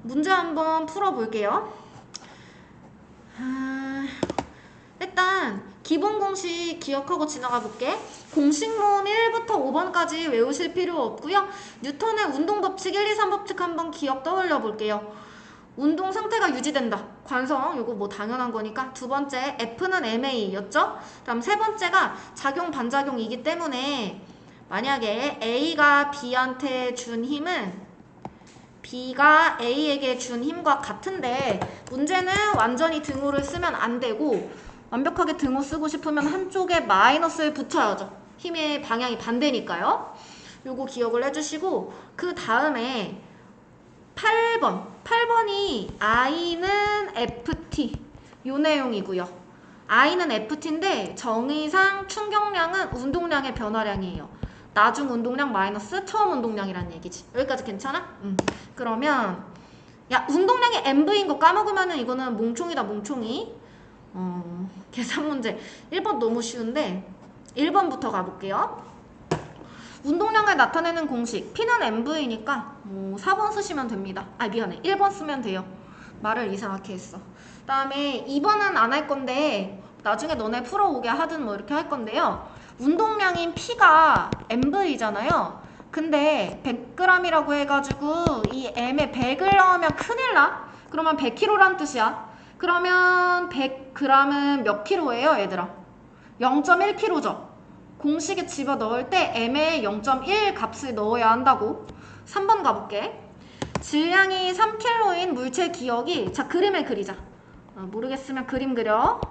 문제 한번 풀어볼게요. 일단 기본 공식 기억하고 지나가 볼게. 공식문 1부터 5번까지 외우실 필요 없고요. 뉴턴의 운동 법칙 1, 2, 3 법칙 한번 기억 떠올려 볼게요. 운동 상태가 유지된다. 관성, 요거 뭐 당연한 거니까. 두 번째, F는 MA였죠? 다음 세 번째가 작용, 반작용이기 때문에 만약에 A가 B한테 준 힘은 B가 A에게 준 힘과 같은데 문제는 완전히 등호를 쓰면 안 되고 완벽하게 등호 쓰고 싶으면 한쪽에 마이너스를 붙여야죠. 힘의 방향이 반대니까요. 요거 기억을 해주시고 그 다음에 8번이 I는 FT 요 내용이고요. I는 FT인데 정의상 충격량은 운동량의 변화량이에요. 나중 운동량 마이너스 처음 운동량이라는 얘기지. 여기까지 괜찮아? 그러면 야 운동량이 MV인 거 까먹으면은 이거는 몽총이다 몽총이. 계산 문제 1번 너무 쉬운데 1번부터 가볼게요. 운동량을 나타내는 공식 P는 MV니까 4번 쓰시면 됩니다. 아 미안해 1번 쓰면 돼요. 말을 이상하게 했어. 그 다음에 2번은 안 할 건데 나중에 너네 풀어오게 하든 뭐 이렇게 할 건데요. 운동량인 P가 MV잖아요. 근데 100g이라고 해가지고 이 M에 100을 넣으면 큰일 나? 그러면 100kg란 뜻이야. 그러면 100g은 몇 kg예요 얘들아? 0.1kg죠. 공식에 집어넣을 때 M에 0.1 값을 넣어야 한다고. 3번 가볼게. 질량이 3kg인 물체 기억이 자 그림을 그리자. 모르겠으면 그림 그려.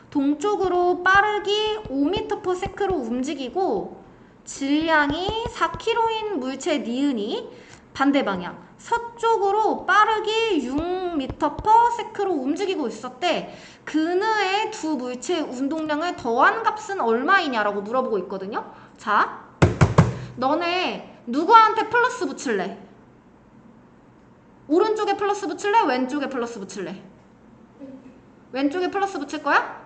동쪽으로 빠르기 5m/s로 움직이고 질량이 4kg인 물체 니은이 반대 방향 서쪽으로 빠르기 6m/s로 움직이고 있었대. 그느의 두 물체의 운동량을 더한 값은 얼마이냐라고 물어보고 있거든요. 자, 너네 누구한테 플러스 붙일래? 오른쪽에 플러스 붙일래? 왼쪽에 플러스 붙일래? 왼쪽에 플러스 붙일 거야?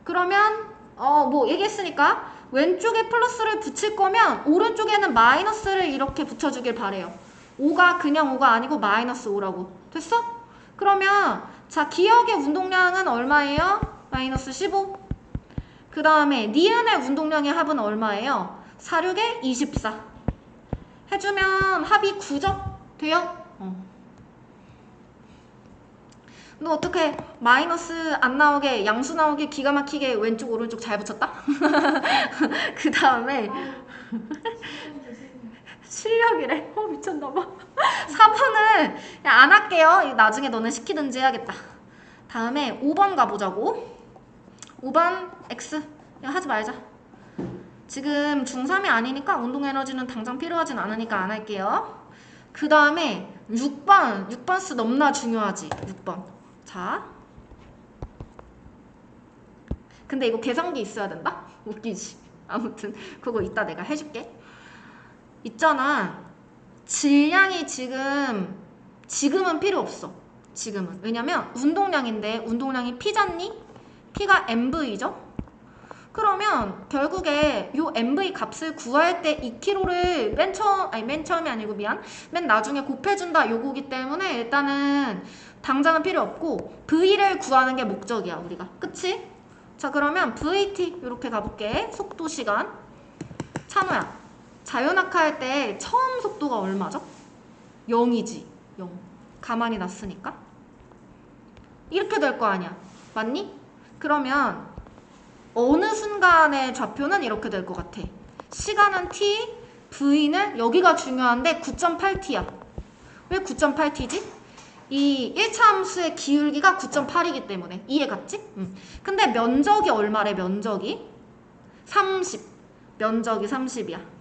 그러면 뭐 얘기했으니까 왼쪽에 플러스를 붙일 거면 오른쪽에는 마이너스를 이렇게 붙여주길 바래요. 5가 그냥 5가 아니고 마이너스 5라고. 됐어? 그러면 자 기억의 운동량은 얼마예요? 마이너스 15. 그 다음에 니은의 운동량의 합은 얼마예요? 4, 6에 24. 해주면 합이 9죠? 돼요? 너 어떻게 마이너스 안 나오게 양수 나오게 기가 막히게 왼쪽 오른쪽 잘 붙였다? 그 다음에 실력이래. 미쳤나봐. 4번은 안 할게요. 나중에 너는 시키든지 해야겠다. 다음에 5번 가보자고. 5번 X. 이거 하지 말자. 지금 중3이 아니니까 운동에너지는 당장 필요하진 않으니까 안 할게요. 그 다음에 6번 수 너무나 중요하지. 6번. 자. 근데 이거 계산기 있어야 된다? 웃기지. 아무튼 그거 이따 내가 해줄게. 있잖아. 질량이 지금은 필요 없어. 지금은. 왜냐면 운동량인데 운동량이 P잖니? P가 MV죠? 그러면 결국에 요 MV 값을 구할 때 2kg를 맨 처음이 아니고 맨 나중에 곱해준다 요거기 때문에 일단은 당장은 필요 없고 V를 구하는 게 목적이야 우리가. 그치? 자 그러면 VT 이렇게 가볼게. 속도 시간. 찬호야. 자연학화 할 때 처음 속도가 얼마죠? 0이지. 0. 가만히 놨으니까. 이렇게 될 거 아니야. 맞니? 그러면 어느 순간의 좌표는 이렇게 될 것 같아. 시간은 t, v는 여기가 중요한데 9.8t야. 왜 9.8t지? 이 1차 함수의 기울기가 9.8이기 때문에. 이해 갔지? 근데 면적이 얼마래 면적이? 30. 면적이 30이야.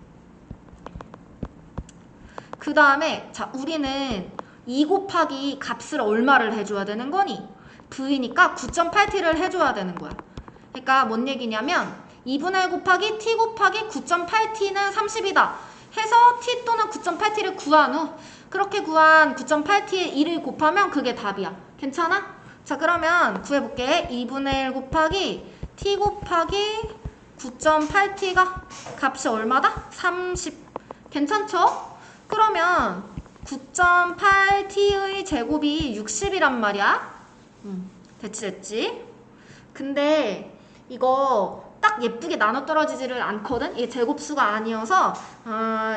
그 다음에 자 우리는 2 곱하기 값을 얼마를 해줘야 되는 거니? v니까 9.8t를 해줘야 되는 거야. 그러니까 뭔 얘기냐면 2분의 1 곱하기 t 곱하기 9.8t는 30이다 해서 t 또는 9.8t를 구한 후 그렇게 구한 9.8t에 1을 곱하면 그게 답이야. 괜찮아? 자 그러면 구해볼게. 2분의 1 곱하기 t 곱하기 9.8t가 값이 얼마다? 30. 괜찮죠? 그러면 9.8t의 제곱이 60이란 말이야. 됐지. 근데 이거 딱 예쁘게 나눠 떨어지지를 않거든. 이게 제곱수가 아니어서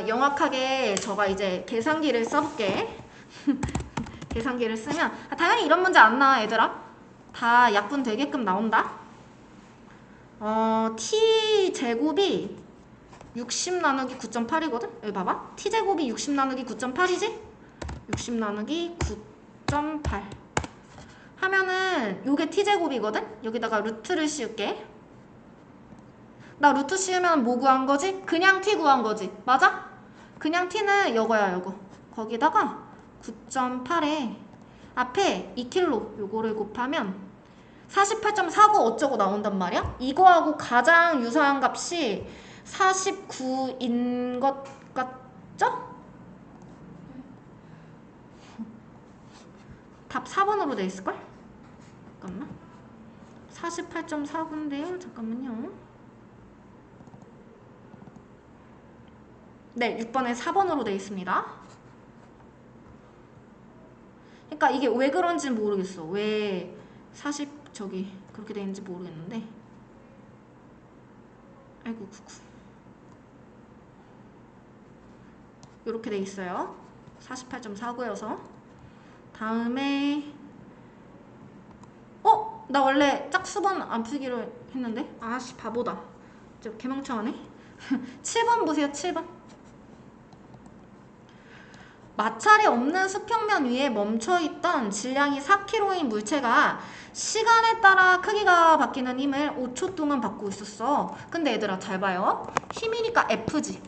영악하게 저가 이제 계산기를 써볼게. 계산기를 쓰면 당연히 이런 문제 안 나와 얘들아. 다 약분 되게끔 나온다. t제곱이 60 나누기 9.8이거든? 여기 봐봐. t제곱이 60 나누기 9.8이지? 60 나누기 9.8 하면은 요게 t제곱이거든? 여기다가 루트를 씌울게. 나 루트 씌우면 뭐 구한 거지? 그냥 t 구한 거지. 맞아? 그냥 t는 요거야 요거. 거기다가 9.8에 앞에 2kg 요거를 곱하면 48.49 어쩌고 나온단 말이야? 이거하고 가장 유사한 값이 49인 것 같죠? 답 4번으로 돼 있을걸? 잠깐만. 48.49인데요. 잠깐만요. 네, 6번에 4번으로 돼 있습니다. 그러니까 이게 왜 그런지는 모르겠어. 왜 40 저기 그렇게 돼 있는지 모르겠는데. 아이고 구구. 이렇게 돼 있어요. 48.49여서. 다음에 나 원래 짝수번 안 풀기로 했는데. 아씨 바보다. 저 개멍청하네. 7번 보세요. 7번. 마찰이 없는 수평면 위에 멈춰있던 질량이 4kg인 물체가 시간에 따라 크기가 바뀌는 힘을 5초 동안 받고 있었어. 근데 얘들아 잘 봐요. 힘이니까 F지.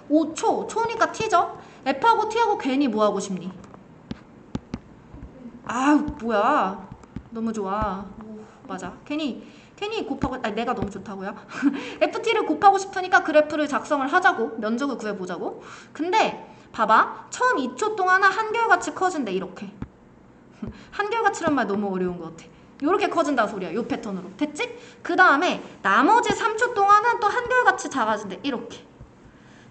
5초, 초니까 T죠? F하고 T하고 괜히 뭐 하고 싶니? 아우 뭐야. 너무 좋아. 오, 맞아. 괜히 곱하고 내가 너무 좋다고요? FT를 곱하고 싶으니까 그래프를 작성을 하자고. 면적을 구해보자고. 근데 봐봐. 처음 2초 동안은 한결같이 커진대. 이렇게. 한결같이란 말 너무 어려운 것 같아. 요렇게 커진다 소리야. 요 패턴으로. 됐지? 그 다음에 나머지 3초 동안은 또 한결같이 작아진대. 이렇게.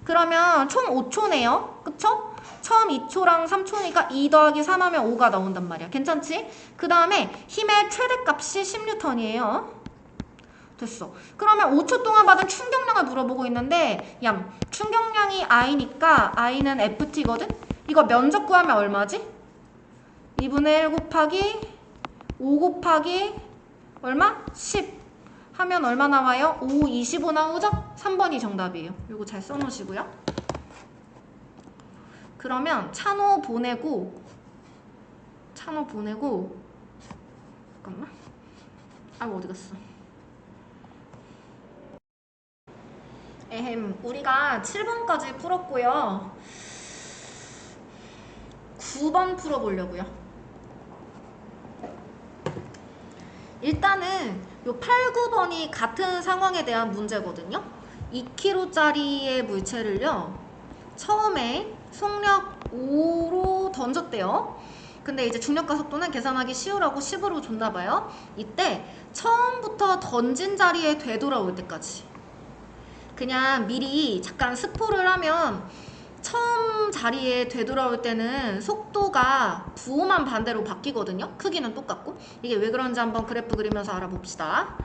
그러면 총 5초네요. 그쵸? 처음 2초랑 3초니까 2 더하기 3 하면 5가 나온단 말이야. 괜찮지? 그 다음에 힘의 최대값이 10N이에요. 됐어. 그러면 5초 동안 받은 충격량을 물어보고 있는데 얌, 충격량이 I니까 I는 FT거든? 이거 면적 구하면 얼마지? 2분의 1 곱하기 5 곱하기 얼마? 10 하면 얼마 나와요? 5, 25 나오죠? 3번이 정답이에요. 이거 잘 써놓으시고요. 그러면 찬호 보내고 잠깐만. 어디 갔어? 우리가 7번까지 풀었고요. 9번 풀어보려고요. 일단은 요 8, 9번이 같은 상황에 대한 문제거든요. 2kg짜리의 물체를요. 처음에 속력 5로 던졌대요. 근데 이제 중력과 속도는 계산하기 쉬우라고 10으로 줬나봐요. 이때 처음부터 던진 자리에 되돌아올 때까지 그냥 미리 잠깐 스포를 하면 처음 자리에 되돌아올 때는 속도가 부호만 반대로 바뀌거든요. 크기는 똑같고. 이게 왜 그런지 한번 그래프 그리면서 알아봅시다.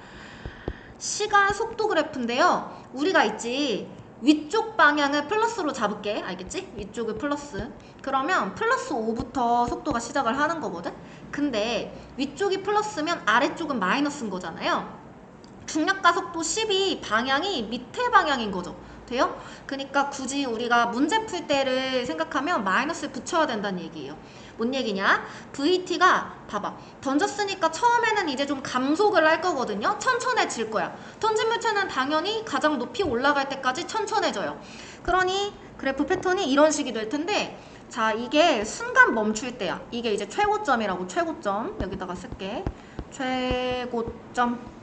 시간 속도 그래프인데요. 우리가 있지 위쪽 방향을 플러스로 잡을게. 알겠지? 위쪽을 플러스. 그러면 플러스 5부터 속도가 시작을 하는 거거든. 근데 위쪽이 플러스면 아래쪽은 마이너스인 거잖아요. 중력과 속도 10이 방향이 밑에 방향인 거죠. 돼요? 그러니까 굳이 우리가 문제 풀 때를 생각하면 마이너스를 붙여야 된다는 얘기예요. 뭔 얘기냐? VT가 봐봐. 던졌으니까 처음에는 이제 좀 감속을 할 거거든요. 천천해질 거야. 던진 물체는 당연히 가장 높이 올라갈 때까지 천천해져요. 그러니 그래프 패턴이 이런 식이 될 텐데 자, 이게 순간 멈출 때야. 이게 이제 최고점이라고. 최고점. 여기다가 쓸게. 최고점.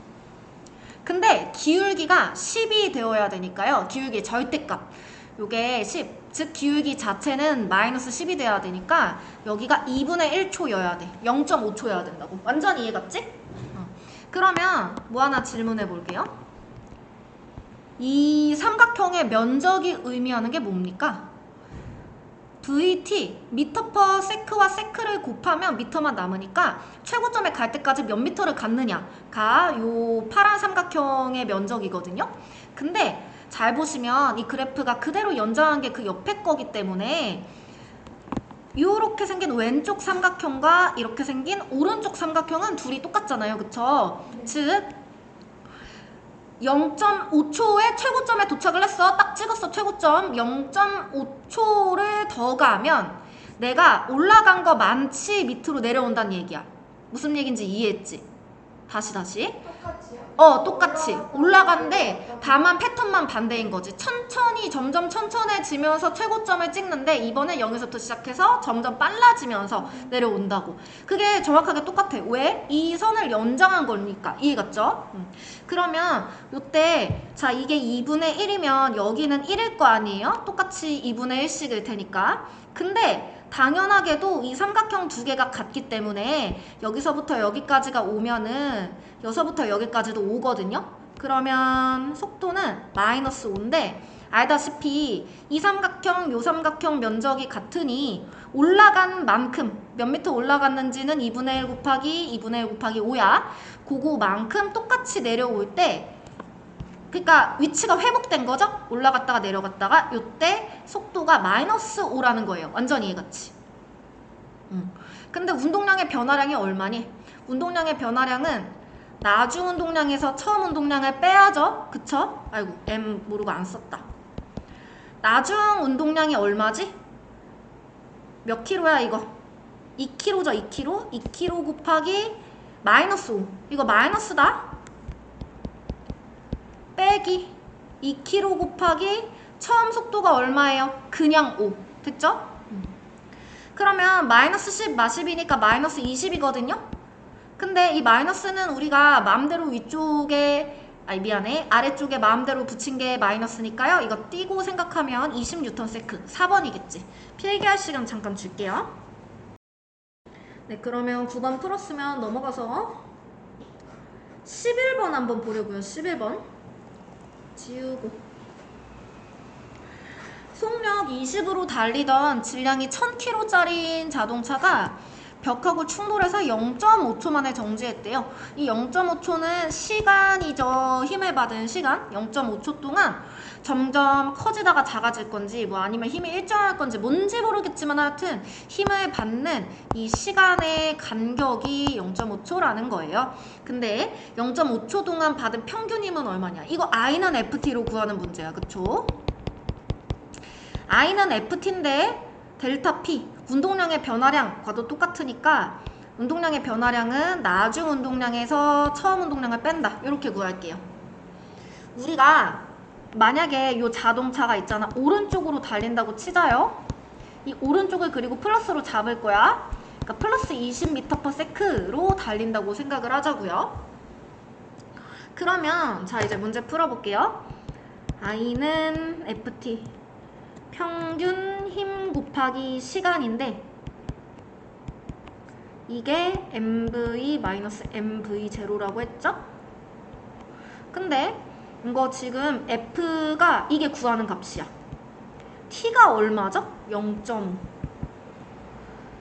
근데 기울기가 10이 되어야 되니까요. 기울기의 절대값. 요게 10. 즉 기울기 자체는 마이너스 10이 돼야 되니까 여기가 2분의 1초여야 돼. 0.5초여야 된다고. 완전 이해 갔지? 그러면 뭐 하나 질문해 볼게요. 이 삼각형의 면적이 의미하는 게 뭡니까? VT 미터 퍼 세크와 세크를 곱하면 미터만 남으니까 최고점에 갈 때까지 몇 미터를 갔느냐가 요 파란 삼각형의 면적이거든요. 근데 잘 보시면 이 그래프가 그대로 연장한 게 그 옆에 거기 때문에 이렇게 생긴 왼쪽 삼각형과 이렇게 생긴 오른쪽 삼각형은 둘이 똑같잖아요. 그쵸? 즉 0.5초에 최고점에 도착을 했어. 딱 찍었어. 최고점 0.5초를 더 가면 내가 올라간 거 많지 밑으로 내려온다는 얘기야. 무슨 얘기인지 이해했지? 다시 똑같이요? 똑같이 올라간데 다만 패턴만 반대인 거지. 천천히 점점 천천해지면서 최고점을 찍는데 이번에 0에서부터 시작해서 점점 빨라지면서 내려온다고. 그게 정확하게 똑같아. 왜? 이 선을 연장한 거니까. 이해갔죠? 그러면 요때 자 이게 2분의 1이면 여기는 1일 거 아니에요? 똑같이 2분의 1씩일 테니까. 근데 당연하게도 이 삼각형 두 개가 같기 때문에 여기서부터 여기까지가 오면은 여기서부터 여기까지도 오거든요. 그러면 속도는 마이너스 5인데 알다시피 이 삼각형 요 삼각형 면적이 같으니 올라간 만큼 몇 미터 올라갔는지는 2분의 1 곱하기 2분의 1 곱하기 5야. 그거만큼 똑같이 내려올 때 그러니까 위치가 회복된 거죠? 올라갔다가 내려갔다가 요때 속도가 마이너스 5라는 거예요. 완전 이해갔지? 근데 운동량의 변화량이 얼마니? 운동량의 변화량은 나중 운동량에서 처음 운동량을 빼야죠? 그쵸? 아이고 M 모르고 안 썼다. 나중 운동량이 얼마지? 몇 킬로야 이거? 2킬로죠 2킬로? 2킬로 곱하기 마이너스 5 이거 마이너스다? 빼기 2km 곱하기 처음 속도가 얼마예요? 그냥 5 됐죠? 그러면 마이너스 10 마십이니까 마이너스 20이거든요? 근데 이 마이너스는 우리가 마음대로 위쪽에 미안해 아래쪽에 마음대로 붙인 게 마이너스니까요. 이거 띄고 생각하면 20Nm 4번이겠지. 필기할 시간 잠깐 줄게요. 네 그러면 9번 풀었으면 넘어가서 11번 한번 보려고요. 11번 지우고 속력 20으로 달리던 질량이 1000km짜리인 자동차가 벽하고 충돌해서 0.5초 만에 정지했대요. 이 0.5초는 시간이죠. 힘을 받은 시간 0.5초 동안 점점 커지다가 작아질 건지 뭐 아니면 힘이 일정할 건지 뭔지 모르겠지만 하여튼 힘을 받는 이 시간의 간격이 0.5초라는 거예요. 근데 0.5초 동안 받은 평균 힘은 얼마냐? 이거 I는 FT로 구하는 문제야. 그쵸? I는 FT인데 델타 P 운동량의 변화량과도 똑같으니까 운동량의 변화량은 나중 운동량에서 처음 운동량을 뺀다. 이렇게 구할게요. 우리가 만약에 이 자동차가 있잖아. 오른쪽으로 달린다고 치자요. 이 오른쪽을 그리고 플러스로 잡을 거야. 그러니까 플러스 20m/s로 달린다고 생각을 하자고요. 그러면 자 이제 문제 풀어볼게요. I는 FT 평균 힘 곱하기 시간인데 이게 mv-mv0라고 했죠? 근데 이거 지금 F가 이게 구하는 값이야. T가 얼마죠? 0.5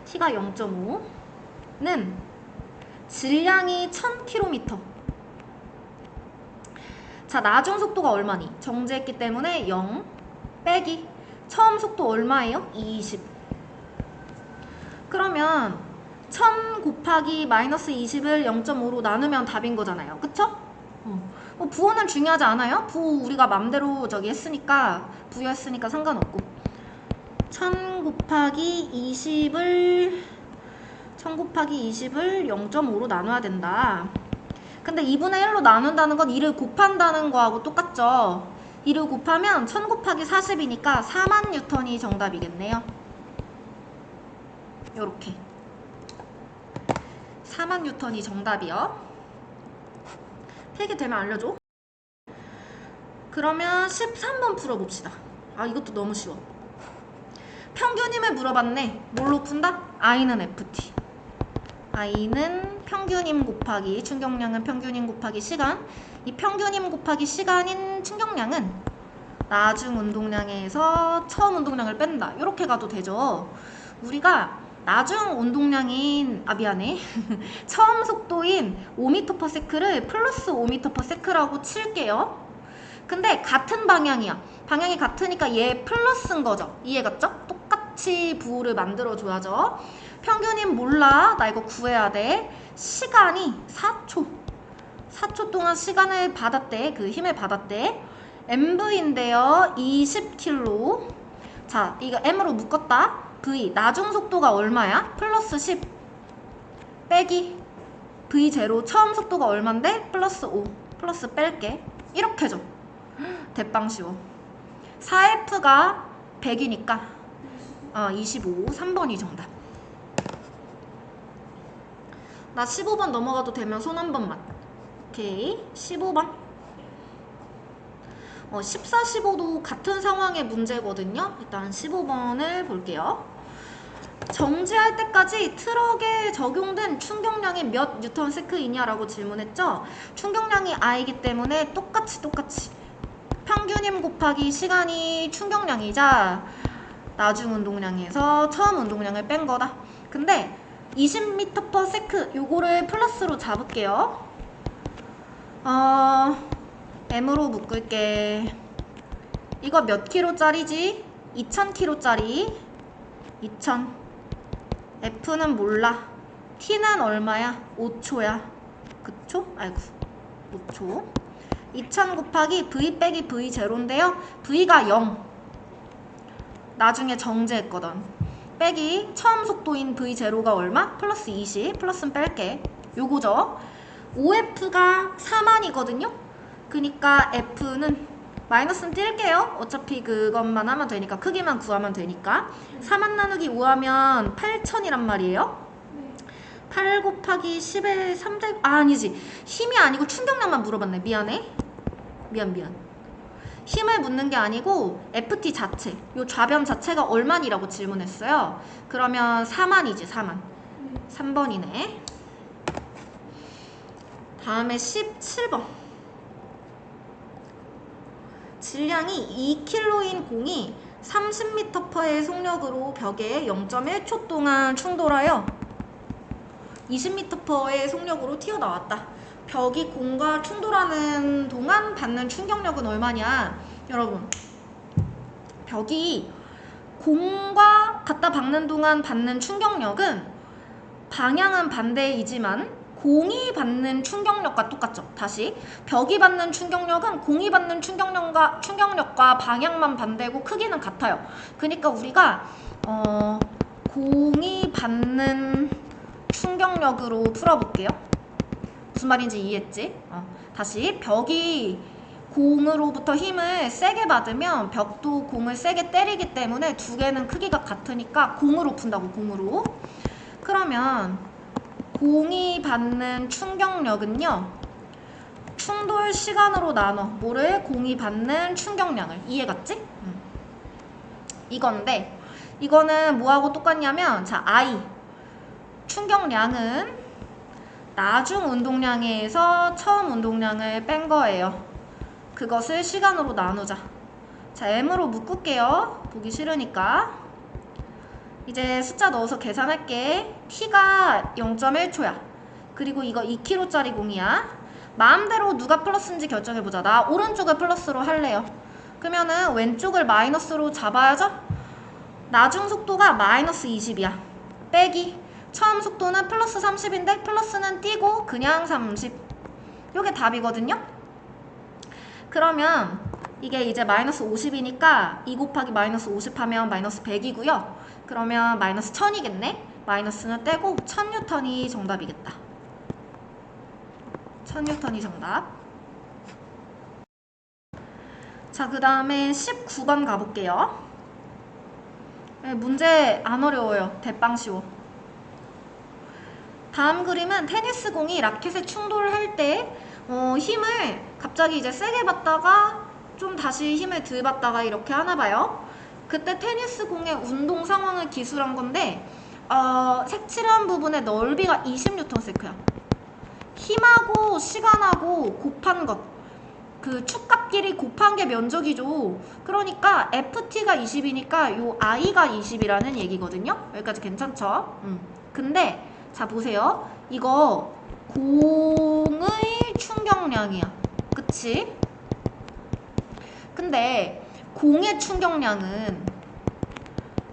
T가 0.5는 질량이 1000km 자 나중 속도가 얼마니? 정지했기 때문에 0 빼기 처음 속도 얼마예요? 20 그러면 1000 곱하기 마이너스 20을 0.5로 나누면 답인 거잖아요. 그쵸? 부호는 중요하지 않아요? 부호 우리가 맘대로 했으니까 부여했으니까 상관없고 1000 곱하기 20을 0.5로 나눠야 된다. 근데 2분의 1로 나눈다는 건 2를 곱한다는 거하고 똑같죠? 2를 곱하면 1000 곱하기 40이니까 4만 뉴턴이 정답이겠네요. 요렇게 4만 뉴턴이 정답이요. 필기되면 알려줘. 그러면 13번 풀어봅시다. 아 이것도 너무 쉬워. 평균 힘을 물어봤네. 뭘로 푼다? I는 FT I는 평균 힘 곱하기 충격량은 평균 힘 곱하기 시간 이 평균 힘 곱하기 시간인 충격량은 나중 운동량에서 처음 운동량을 뺀다. 이렇게 가도 되죠. 우리가 나중 운동량인, 처음 속도인 5m/s를 플러스 5m/s라고 칠게요. 근데 같은 방향이야. 방향이 같으니까 얘 플러스인 거죠. 이해갔죠? 똑같이 부호를 만들어줘야죠. 평균인 몰라. 나 이거 구해야 돼. 시간이 4초. 4초 동안 시간을 받았대. 그 힘을 받았대. MV인데요. 20kg. 자, 이거 M으로 묶었다. V. 나중 속도가 얼마야? 플러스 10. 빼기. V0. 처음 속도가 얼만데? 플러스 5. 플러스 뺄게. 이렇게 줘. 대빵 쉬워. 4F가 100이니까 25. 3번이 정답. 나 15번 넘어가도 되면 손 한 번만. 오케이. 15번. 14, 15도 같은 상황의 문제거든요. 일단 15번을 볼게요. 정지할 때까지 트럭에 적용된 충격량이 몇 뉴턴세크이냐라고 질문했죠. 충격량이 I이기 때문에 똑같이 평균힘 곱하기 시간이 충격량이자 나중 운동량에서 처음 운동량을 뺀 거다. 근데 20m/s 요거를 플러스로 잡을게요. M으로 묶을게. 이거 몇 킬로짜리지? 2000kg짜리. 2000. F는 몰라. T는 얼마야? 5초야. 그쵸? 아이고, 5초. 2000 곱하기 V 빼기 V0인데요. V가 0. 나중에 정지했거든. 빼기 처음 속도인 V0가 얼마? 플러스 20. 플러스는 뺄게. 요거죠. OF가 4만이거든요. 그니까 F는 마이너스는 뛸게요. 어차피 그것만 하면 되니까. 크기만 구하면 되니까. 4만 나누기 5 하면 8000이란 말이에요. 8 곱하기 10의 3제 아니지. 힘이 아니고 충격량만 물어봤네. 미안. 힘을 묻는 게 아니고 FT 자체, 요 좌변 자체가 얼마니라고 질문했어요. 그러면 4만이지. 4만. 3번이네. 다음에 17번. 질량이 2kg인 공이 30m/의 속력으로 벽에 0.1초 동안 충돌하여 20m/의 속력으로 튀어나왔다. 벽이 공과 충돌하는 동안 받는 충격력은 얼마냐? 여러분, 벽이 공과 갖다 박는 동안 받는 충격력은 방향은 반대이지만 공이 받는 충격력과 똑같죠. 다시, 벽이 받는 충격력은 공이 받는 충격력과 방향만 반대고 크기는 같아요. 그러니까 우리가 공이 받는 충격력으로 풀어볼게요. 무슨 말인지 이해했지? 다시, 벽이 공으로부터 힘을 세게 받으면 벽도 공을 세게 때리기 때문에 두 개는 크기가 같으니까 공으로 푼다고. 공으로. 그러면 공이 받는 충격력은요, 충돌 시간으로 나눠. 뭐를? 공이 받는 충격량을. 이해갔지? 이건데, 이거는 뭐하고 똑같냐면, 자, I 충격량은 나중 운동량에서 처음 운동량을 뺀 거예요. 그것을 시간으로 나누자. 자, M으로 묶을게요. 보기 싫으니까. 이제 숫자 넣어서 계산할게. T가 0.1초야. 그리고 이거 2kg짜리 공이야. 마음대로 누가 플러스인지 결정해보자. 나 오른쪽을 플러스로 할래요. 그러면은 왼쪽을 마이너스로 잡아야죠? 나중 속도가 마이너스 20이야. 빼기. 처음 속도는 플러스 30인데 플러스는 띄고 그냥 30. 요게 답이거든요? 그러면 이게 이제 마이너스 50이니까 2 곱하기 마이너스 50 하면 마이너스 100이고요. 그러면 마이너스 1000이겠네? 마이너스는 떼고 1000N이 정답이겠다. 1000N이 정답. 자, 그 다음에 19번 가볼게요. 문제 안 어려워요. 대빵 쉬워. 다음 그림은 테니스 공이 라켓에 충돌할 때 힘을 갑자기 이제 세게 받다가 좀 다시 힘을 덜 받다가 이렇게 하나 봐요. 그때 테니스 공의 운동 상황을 기술한 건데 색칠한 부분의 넓이가 20N야. 힘하고 시간하고 곱한 것. 그 축값끼리 곱한 게 면적이죠. 그러니까 FT가 20이니까 요 I가 20이라는 얘기거든요. 여기까지 괜찮죠? 근데 자 보세요. 이거 공의 충격량이야. 그치? 근데 공의 충격량은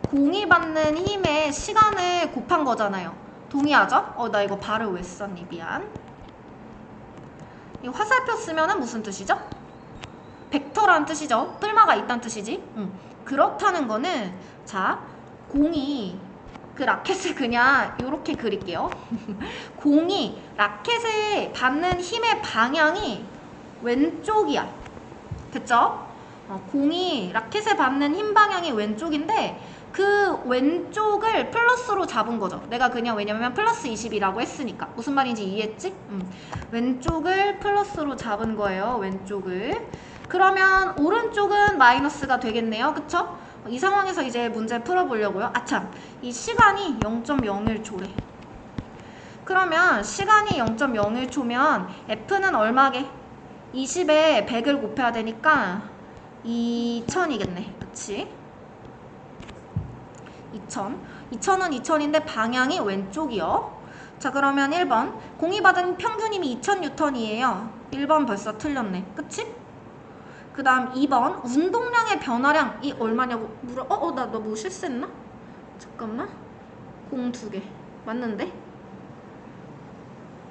공이 받는 힘의 시간을 곱한 거잖아요. 동의하죠? 나 이거 발을 왜 썼니? 미안. 이 화살표 쓰면은 무슨 뜻이죠? 벡터라는 뜻이죠. 뿔마가 있다는 뜻이지. 그렇다는 거는 자 공이 그 라켓을 그냥 이렇게 그릴게요. 공이 라켓에 받는 힘의 방향이 왼쪽이야. 됐죠? 공이 라켓에 받는 힘 방향이 왼쪽인데 그 왼쪽을 플러스로 잡은 거죠. 내가 그냥 왜냐면 플러스 20이라고 했으니까. 무슨 말인지 이해했지? 왼쪽을 플러스로 잡은 거예요. 왼쪽을. 그러면 오른쪽은 마이너스가 되겠네요. 그쵸? 이 상황에서 이제 문제 풀어보려고요. 아참, 이 시간이 0.01초래. 그러면 시간이 0.01초면 F는 얼마게? 20에 100을 곱해야 되니까 2000이겠네. 그치? 2000은 2000인데 방향이 왼쪽이요. 자 그러면 1번 공이 받은 평균힘이 2000N이에요. 1번 벌써 틀렸네. 그치? 그 다음 2번 운동량의 변화량이 얼마냐고 물어. 나 뭐 실수했나? 잠깐만. 공 2개 맞는데?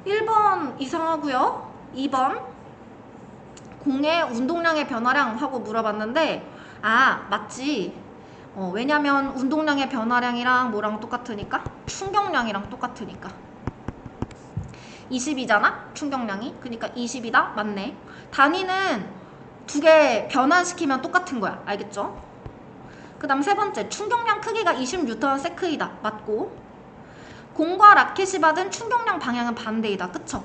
1번 이상하고요. 2번 공의 운동량의 변화량 하고 물어봤는데 맞지. 왜냐면 운동량의 변화량이랑 뭐랑 똑같으니까? 충격량이랑 똑같으니까 20이잖아? 충격량이. 그러니까 20이다? 맞네. 단위는 2개 변환시키면 똑같은 거야. 알겠죠? 그 다음 세 번째 충격량 크기가 20N세크이다. 맞고 공과 라켓이 받은 충격량 방향은 반대이다. 그쵸?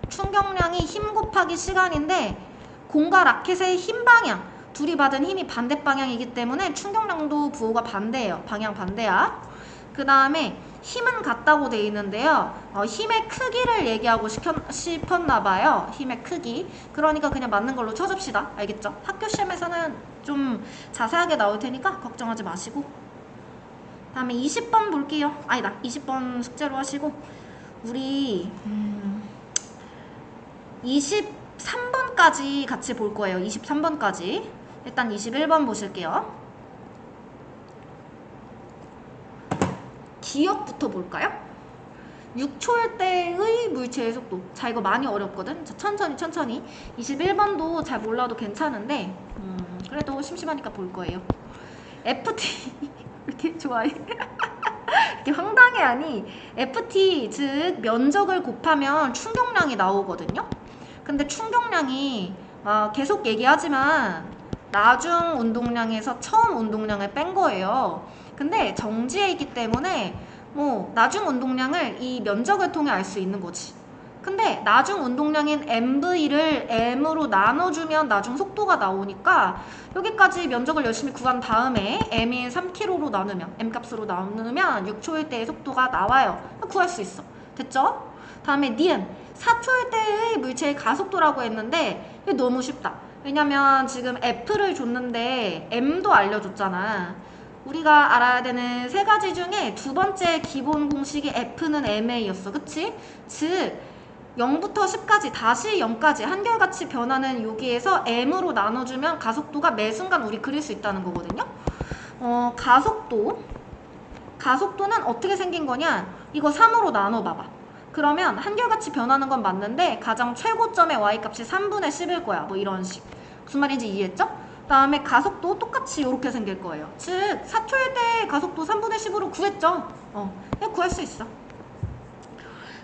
충격량이 힘 곱하기 시간인데 공과 라켓의 힘 방향 둘이 받은 힘이 반대 방향이기 때문에 충격량도 부호가 반대예요. 방향 반대야. 그 다음에 힘은 같다고 돼 있는데요. 힘의 크기를 얘기하고 싶었나 봐요. 힘의 크기. 그러니까 그냥 맞는 걸로 쳐줍시다. 알겠죠? 학교 시험에서는 좀 자세하게 나올 테니까 걱정하지 마시고. 다음에 20번 볼게요. 아니다. 20번 숙제로 하시고 우리 23번까지 같이 볼 거예요. 23번까지. 일단 21번 보실게요. 기억부터 볼까요? 6초일 때의 물체의 속도. 자 이거 많이 어렵거든. 자, 천천히 21번도 잘 몰라도 괜찮은데 그래도 심심하니까 볼 거예요. FT 이렇게 좋아해. 이렇게 황당해하니 FT 즉 면적을 곱하면 충격량이 나오거든요. 근데 충격량이 계속 얘기하지만 나중 운동량에서 처음 운동량을 뺀 거예요. 근데 정지해 있기 때문에 뭐 나중 운동량을 이 면적을 통해 알 수 있는 거지. 근데 나중 운동량인 MV를 M으로 나눠주면 나중 속도가 나오니까 여기까지 면적을 열심히 구한 다음에 M인 3km로 나누면 M값으로 나누면 6초일 때의 속도가 나와요. 구할 수 있어. 됐죠? 다음에 니은 4초일 때의 물체의 가속도라고 했는데 이게 너무 쉽다. 왜냐면 지금 F를 줬는데 M도 알려줬잖아. 우리가 알아야 되는 세 가지 중에 두 번째 기본 공식이 F는 MA였어. 그치? 즉 0부터 10까지 다시 0까지 한결같이 변하는 여기에서 M으로 나눠주면 가속도가 매 순간 우리 그릴 수 있다는 거거든요. 가속도는 어떻게 생긴 거냐? 이거 3으로 나눠봐봐. 그러면 한결같이 변하는 건 맞는데 가장 최고점의 y값이 3분의 10일 거야. 뭐 이런 식. 무슨 말인지 이해했죠? 다음에 가속도 똑같이 이렇게 생길 거예요. 즉 4초일 때 가속도 3분의 10으로 구했죠? 그냥 구할 수 있어.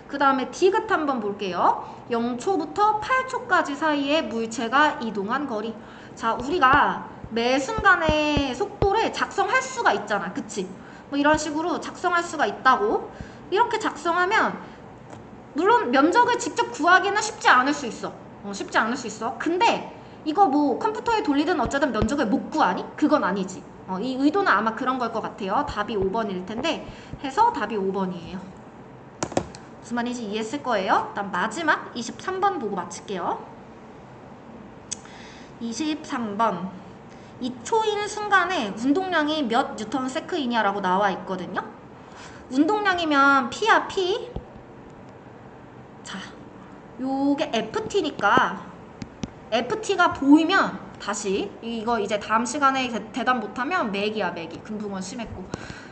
그 다음에 디귿 한번 볼게요. 0초부터 8초까지 사이에 물체가 이동한 거리. 자 우리가 매 순간의 속도를 작성할 수가 있잖아. 그치? 뭐 이런 식으로 작성할 수가 있다고. 이렇게 작성하면 물론 면적을 직접 구하기는 쉽지 않을 수 있어. 쉽지 않을 수 있어. 근데 이거 뭐 컴퓨터에 돌리든 어쩌든 면적을 못 구하니? 그건 아니지. 이 의도는 아마 그런 걸 것 같아요. 답이 5번일 텐데 해서 답이 5번이에요. 무슨 말인지 이해했을 거예요. 일단 마지막 23번 보고 마칠게요. 23번. 2초인 순간에 운동량이 몇 뉴턴 세크이냐라고 나와 있거든요. 운동량이면 P야, P. 자, 요게 FT니까 FT가 보이면 다시 이거 이제 다음 시간에 대답 못하면 맥이야, 맥이. 금붕어 심했고.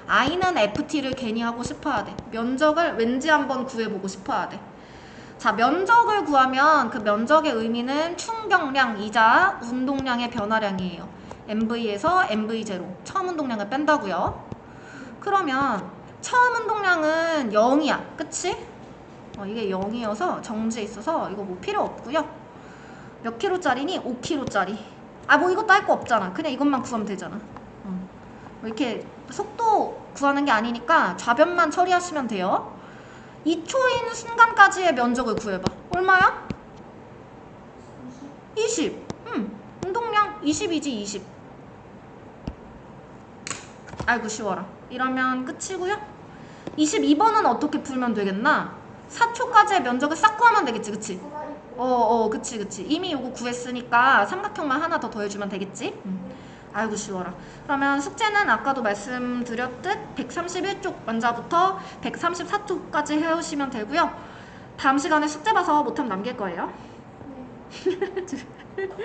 I는 FT를 괜히 하고 싶어야 돼. 면적을 왠지 한번 구해보고 싶어야 돼. 자, 면적을 구하면 그 면적의 의미는 충격량이자 운동량의 변화량이에요. MV에서 MV0. 처음 운동량을 뺀다고요. 그러면 처음 운동량은 0이야. 그치? 이게 0이어서 정지에 있어서 이거 뭐 필요 없고요. 몇 킬로짜리니? 5킬로짜리. 뭐 이것도 할 거 없잖아. 그냥 이것만 구하면 되잖아. 뭐 이렇게 속도 구하는 게 아니니까 좌변만 처리하시면 돼요. 2초인 순간까지의 면적을 구해봐. 얼마야? 20. 운동량 20이지 20. 아이고 쉬워라. 이러면 끝이고요. 22번은 어떻게 풀면 되겠나? 4초까지의 면적을 싹 구하면 되겠지, 그치? 그치. 이미 요거 구했으니까 삼각형만 하나 더 더해주면 되겠지? 아이고 쉬워라. 그러면 숙제는 아까도 말씀드렸듯 131쪽 먼저부터 134쪽까지 해오시면 되고요. 다음 시간에 숙제 봐서 못하면 남길 거예요.